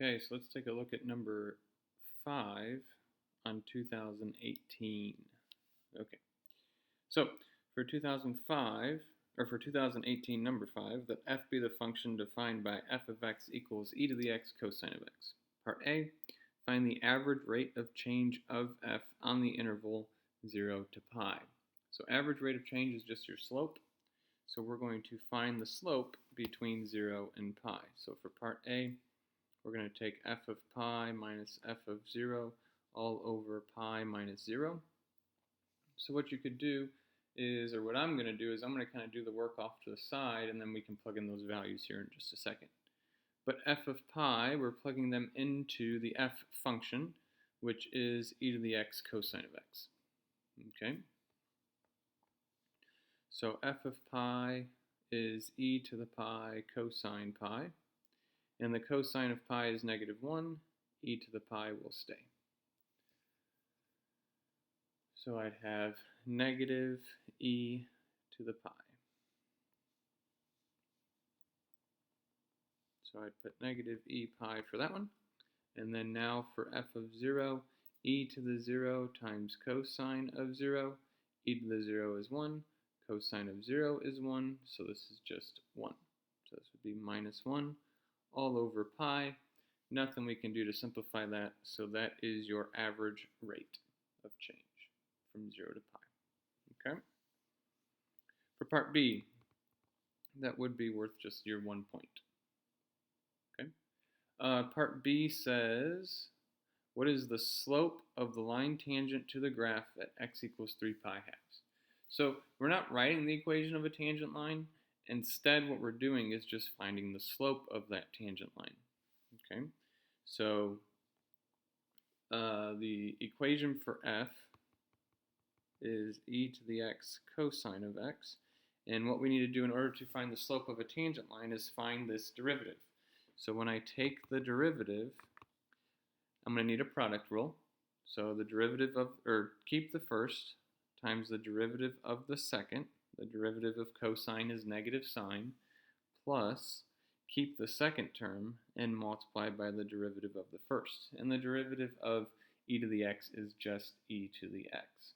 Okay, so let's take a look at number 5 on 2018. Okay, so for 2005, or for 2018 number 5, let f be the function defined by f of x equals e to the x cosine of x. Part A, find the average rate of change of f on the interval 0 to pi. So average rate of change is just your slope. So we're going to find the slope between 0 and pi. So for part A, we're going to take f of pi minus f of 0 all over pi minus 0. So what you could do is, or what I'm going to do is I'm going to kind of do the work off to the side, and then we can plug in those values here in just a second. But f of pi, we're plugging them into the f function, which is e to the x cosine of x. Okay? So f of pi is e to the pi cosine pi. And the cosine of pi is -1, e to the pi will stay. So I'd have negative e to the pi. So I'd put negative e pi for that one. And then now for f of 0, e to the 0 times cosine of 0. E to the 0 is 1. Cosine of 0 is 1. So this is just 1. So this would be -1 all over pi. Nothing we can do to simplify that, so that is your average rate of change from 0 to pi. Okay? For part B, that would be worth just your 1 point. Okay? Part B says, what is the slope of the line tangent to the graph at x equals 3 pi halves? So we're not writing the equation of a tangent line. Instead, what we're doing is just finding the slope of that tangent line. Okay, so the equation for f is e to the x cosine of x. And what we need to do in order to find the slope of a tangent line is find this derivative. So when I take the derivative, I'm going to need a product rule. So the derivative of, or keep the first times the derivative of the second. The derivative of cosine is negative sine, plus keep the second term and multiply by the derivative of the first. And the derivative of e to the x is just e to the x.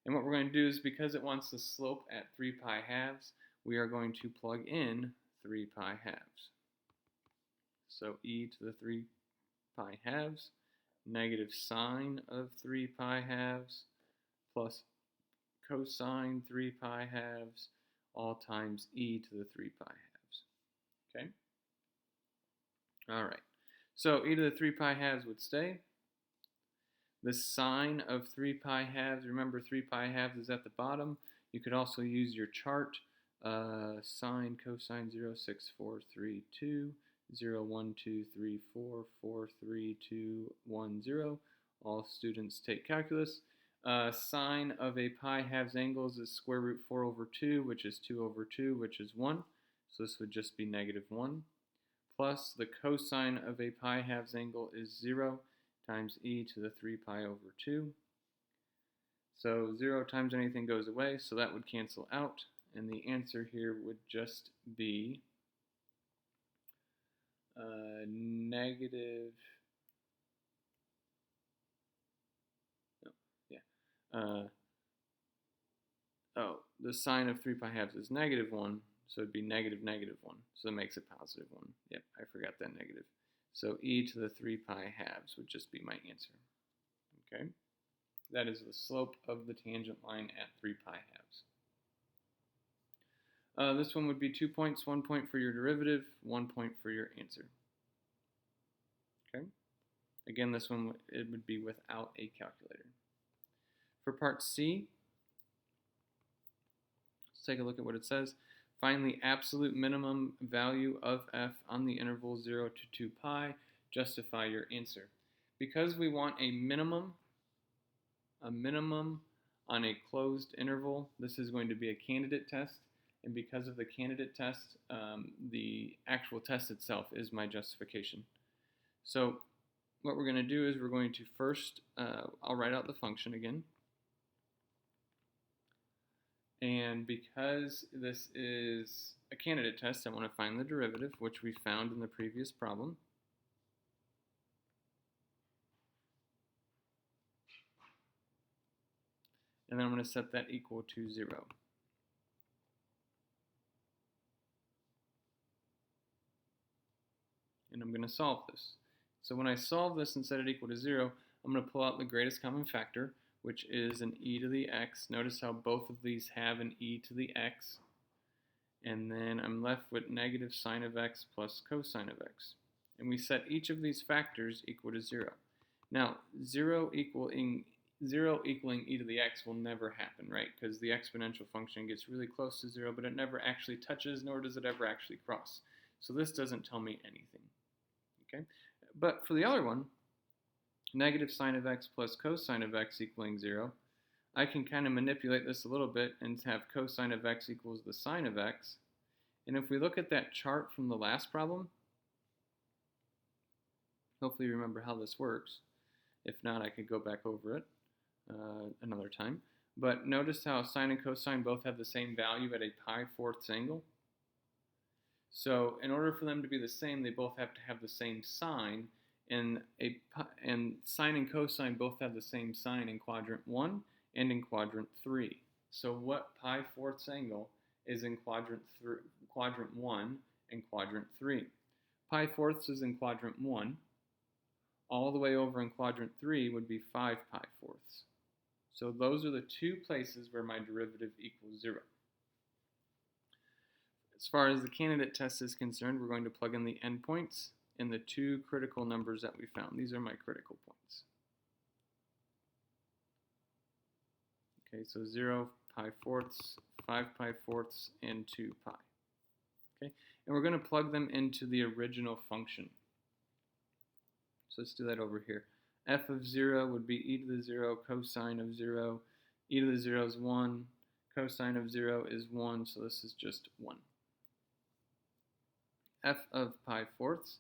And what we're going to do is, because it wants the slope at 3 pi halves, we are going to plug in 3 pi halves. So e to the 3 pi halves, negative sine of 3 pi halves, plus cosine 3 pi halves, all times e to the 3 pi halves. Okay? All right. So e to the 3 pi halves would stay. The sine of 3 pi halves, remember 3 pi halves is at the bottom. You could also use your chart. Sine, cosine, 0, 6, 4, 3, 2, 0, 1, 2, 3, 4, 4, 3, 2, 1, 0. All students take calculus. Sine of a pi halves angles is square root 4 over 2, which is 2 over 2, which is 1. So this would just be -1. Plus the cosine of a pi halves angle is 0 times e to the 3 pi over 2. So 0 times anything goes away, so that would cancel out. And the answer here would just be negative... the sine of 3 pi halves is -1, so it'd be -1. So that makes it +1. Yep, I forgot that negative. So e to the 3 pi halves would just be my answer. Okay? That is the slope of the tangent line at 3 pi halves. This one would be 2 points, 1 point for your derivative, 1 point for your answer. Okay? Again, this one, it would be without a calculator. For part C, let's take a look at what it says. Find the absolute minimum value of f on the interval 0 to 2 pi. Justify your answer. Because we want a minimum on a closed interval, this is going to be a candidate test. And because of the candidate test, the actual test itself is my justification. So what we're going to do is we're going to first, I'll write out the function again. And because this is a candidate test, I want to find the derivative, which we found in the previous problem. and then I'm going to set that equal to 0. And I'm going to solve this. So when I solve this and set it equal to 0, I'm going to pull out the greatest common factor, which is an e to the x. Notice how both of these have an e to the x. And then I'm left with negative sine of x plus cosine of x. And we set each of these factors equal to 0. Now, 0 equaling e to the x will never happen, right? Because the exponential function gets really close to 0, but it never actually touches, nor does it ever actually cross. So this doesn't tell me anything. Okay? But for the other one, negative sine of x plus cosine of x equaling 0, I can kind of manipulate this a little bit and have cosine of x equals the sine of x. And if we look at that chart from the last problem, hopefully you remember how this works. If not, I could go back over it another time. But notice how sine and cosine both have the same value at a pi-fourths angle. So in order for them to be the same, they both have to have the same sign. And sine and cosine both have the same sign in quadrant 1 and in quadrant 3. So what pi-fourths angle is in quadrant 1 and quadrant 3? Pi-fourths is in quadrant 1. All the way over in quadrant 3 would be 5 pi-fourths. So those are the two places where my derivative equals 0. As far as the candidate test is concerned, we're going to plug in the endpoints and the two critical numbers that we found. These are my critical points. Okay, so 0 pi-fourths, 5 pi-fourths, and 2 pi. Okay, and we're going to plug them into the original function. So let's do that over here. F of 0 would be e to the 0 cosine of 0. E to the 0 is 1. Cosine of 0 is 1, so this is just 1. F of pi-fourths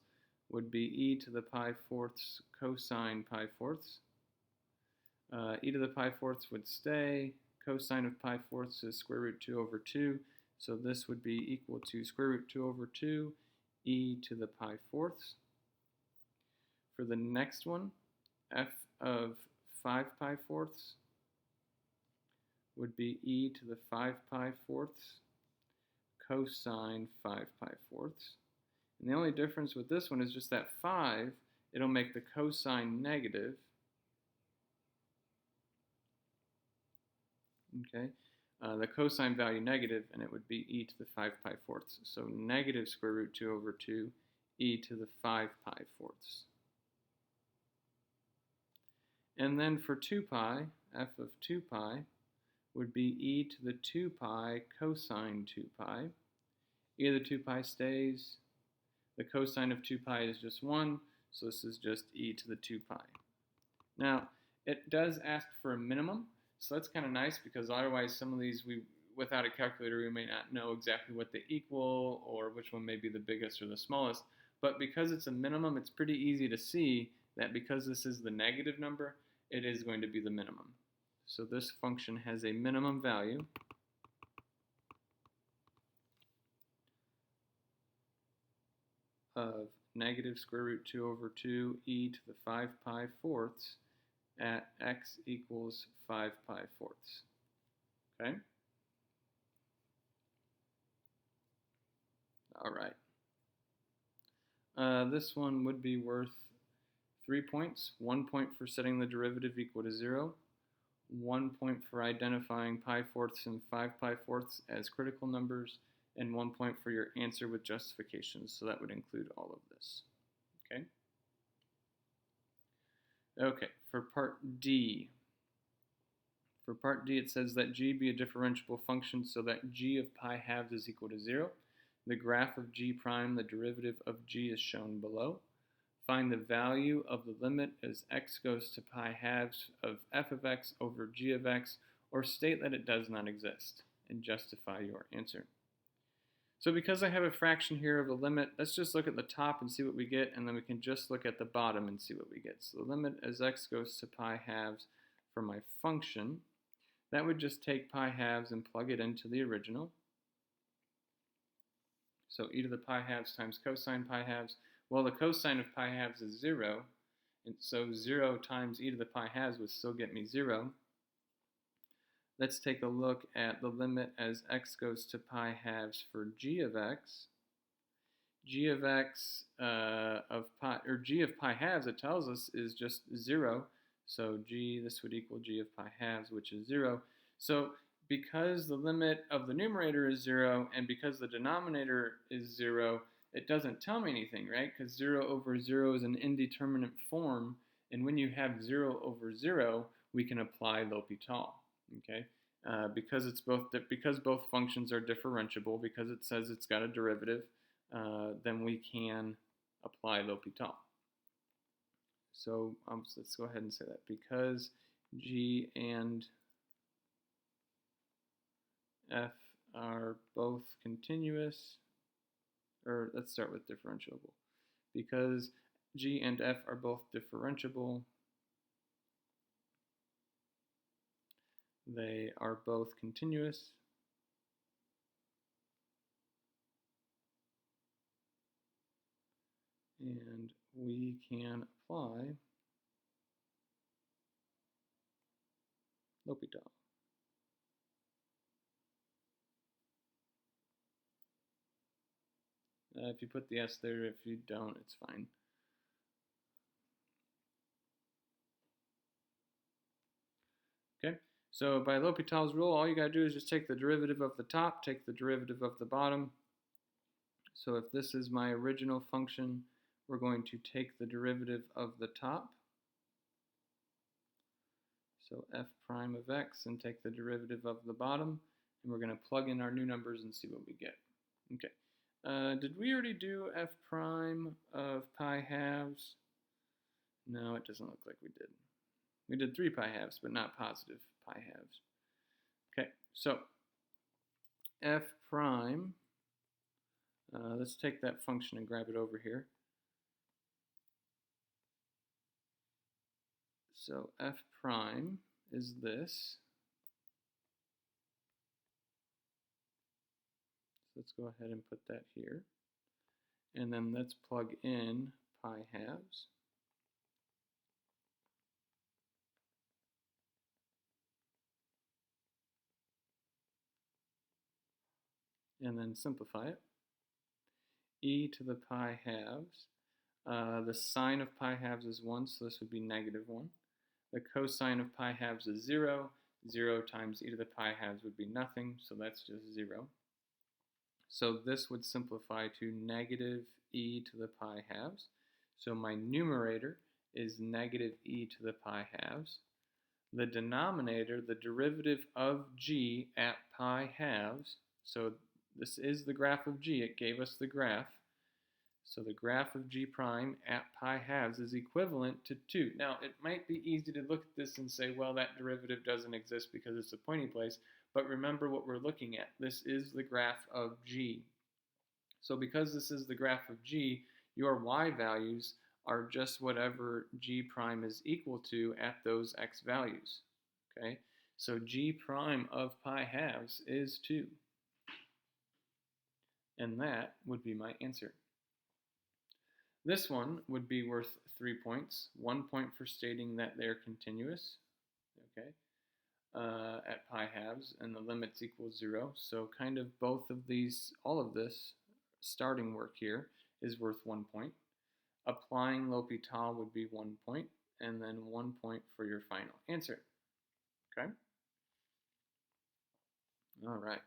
would be e to the pi-fourths cosine pi-fourths. E to the pi-fourths would stay. Cosine of pi-fourths is square root 2 over 2. So this would be equal to square root 2 over 2 e to the pi-fourths. For the next one, f of 5 pi-fourths would be e to the 5 pi-fourths cosine 5 pi-fourths. And the only difference with this one is just that 5, it'll make the cosine negative. Okay, the cosine value negative, and it would be e to the 5 pi-fourths. So negative square root 2 over 2 e to the 5 pi-fourths. And then for 2 pi, f of 2 pi would be e to the 2 pi cosine 2 pi. E to the 2 pi stays. The cosine of 2 pi is just 1, so this is just e to the 2 pi. Now, it does ask for a minimum, so that's kind of nice because otherwise some of these, without a calculator, we may not know exactly what they equal or which one may be the biggest or the smallest. But because it's a minimum, it's pretty easy to see that because this is the negative number, it is going to be the minimum. So this function has a minimum value of negative square root 2 over 2 e to the 5 pi-fourths at x equals 5 pi-fourths. Okay? All right. This one would be worth 3 points. 1 point for setting the derivative equal to 0. 1 point for identifying pi-fourths and 5 pi-fourths as critical numbers. And 1 point for your answer with justifications. So that would include all of this. Okay? Okay, for part D. For part D, it says that g be a differentiable function so that g of pi halves is equal to 0. The graph of g prime, the derivative of g, is shown below. Find the value of the limit as x goes to pi halves of f of x over g of x, or state that it does not exist, and justify your answer. So because I have a fraction here of a limit, let's just look at the top and see what we get, and then we can just look at the bottom and see what we get. So the limit as x goes to pi halves for my function, that would just take pi halves and plug it into the original. So e to the pi halves times cosine pi halves. Well, the cosine of pi halves is 0, and so 0 times e to the pi halves would still get me 0. let's take a look at the limit as x goes to pi halves for g of x. G of x of pi, or g of pi halves, it tells us, is just 0. So this would equal g of pi halves, which is 0. So because the limit of the numerator is 0 and because the denominator is 0, it doesn't tell me anything, right? Because 0 over 0 is an indeterminate form, and when you have 0 over 0, we can apply L'Hopital, okay? Because both functions are differentiable, because it says it's got a derivative, then we can apply L'Hopital. So let's go ahead and say that. Because g and f are both continuous, or let's start with differentiable. Because g and f are both differentiable, they are both continuous, and we can apply L'Hopital. If you put the S there, if you don't, it's fine. Okay, so by L'Hopital's rule, all you gotta do is just take the derivative of the top, take the derivative of the bottom. So if this is my original function, we're going to take the derivative of the top. So f prime of x, and take the derivative of the bottom, and we're going to plug in our new numbers and see what we get. Okay. Did we already do f prime of pi halves? No, it doesn't look like we did. We did 3 pi halves, but not positive pi halves. Okay, so f prime, let's take that function and grab it over here. So f prime is this. So let's go ahead and put that here. And then let's plug in pi halves. And then simplify it. E to the pi halves. The sine of pi halves is 1, so this would be -1. The cosine of pi halves is 0. 0 times e to the pi halves would be nothing, so that's just 0. So this would simplify to negative e to the pi halves. So my numerator is negative e to the pi halves. The denominator, the derivative of g at pi halves, so this is the graph of g, it gave us the graph. So the graph of g prime at pi halves is equivalent to 2. Now, it might be easy to look at this and say, well, that derivative doesn't exist because it's a pointing place, but remember what we're looking at. This is the graph of g. So because this is the graph of g, your y values are just whatever g prime is equal to at those x values, okay? So g prime of pi halves is 2. And that would be my answer. This one would be worth 3 points. 1 point for stating that they're continuous, okay, at pi halves, and the limits equal 0. So kind of both of these, all of this starting work here is worth 1 point. Applying L'Hopital would be 1 point, and then 1 point for your final answer, okay? All right.